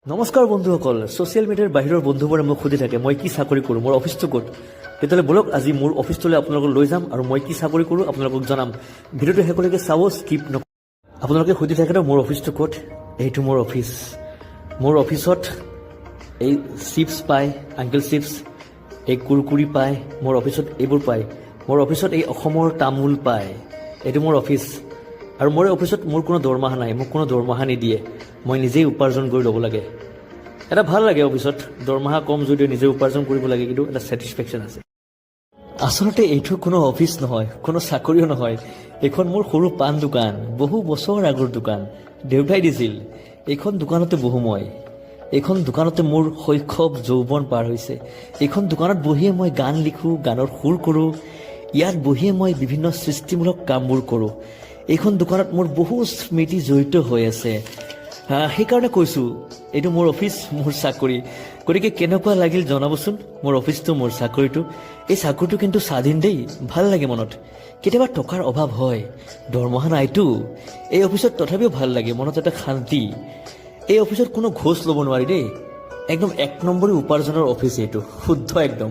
নমস্কাৰ বন্ধুসকল, ছ'চিয়েল মিডিয়াৰ বাহিৰৰ বন্ধুবোৰে মোক সুধি থাকে মই কি চাকৰি কৰোঁ, মোৰ অফিচটো ক'ত। তেতিয়াহ'লে বলক আজি মোৰ অফিচটোলৈ আপোনালোকক লৈ যাম আৰু মই কি চাকৰি কৰোঁ আপোনালোকক জনাম। ভিডিঅ'টো শেষলৈকে চাব, স্কিপ নকৰিব। আপোনালোকে সুধি থাকে ন মোৰ অফিচটো ক'ত। এইটো মোৰ অফিচ। মোৰ অফিচত এই চিপছ পায়, আংকেল চিপছ, এই কুৰকুৰি পায়, মোৰ অফিচত এইবোৰ পায়। মোৰ অফিচত এই অসমৰ তামোল পায়। এইটো মোৰ অফিচ। আৰু মোৰ অফিচত মোৰ কোনো দৰমহা নাই, মোক কোনো দৰমহা নিদিয়ে, মই নিজেই উপাৰ্জন কৰি ল'ব লাগে। এটা ভাল লাগে অফিচত, দৰমহা কম যদিও নিজে উপাৰ্জন কৰিব লাগে, কিন্তু এটা ছেটিছফেকশ্যন আছে। আচলতে এইটো কোনো অফিচ নহয়, কোনো চাকৰিও নহয়। এইখন মোৰ সৰু পাণ দোকান, বহু বছৰ আগৰ দোকান, দেউতাই দিছিল। এইখন দোকানতে বহো মই। এইখন দোকানতে মোৰ শৈশৱ যৌৱন পাৰ হৈছে। এইখন দোকানত বহিয়ে মই গান লিখোঁ, গানৰ সুৰ কৰোঁ। ইয়াত বহিয়ে মই বিভিন্ন সৃষ্টিমূলক কামবোৰ কৰোঁ। এইখন দোকানত মোৰ বহু স্মৃতি জড়িত হৈ আছে। সেইকাৰণে কৈছোঁ এইটো মোৰ অফিচ, মোৰ চাকৰি। গতিকে কেনেকুৱা লাগিল জনাবচোন মোৰ অফিচটো, মোৰ চাকৰিটো। এই চাকৰিটো কিন্তু স্বাধীন দেই, ভাল লাগে মনত। কেতিয়াবা টকাৰ অভাৱ হয়, দৰমহা নাইতো। এই অফিচত তথাপিও ভাল লাগে, মনত এটা শান্তি। এই অফিচত কোনো ঘোচ ল'ব নোৱাৰি দেই, একদম এক নম্বৰী উপাৰ্জনৰ অফিচ এইটো, শুদ্ধ একদম।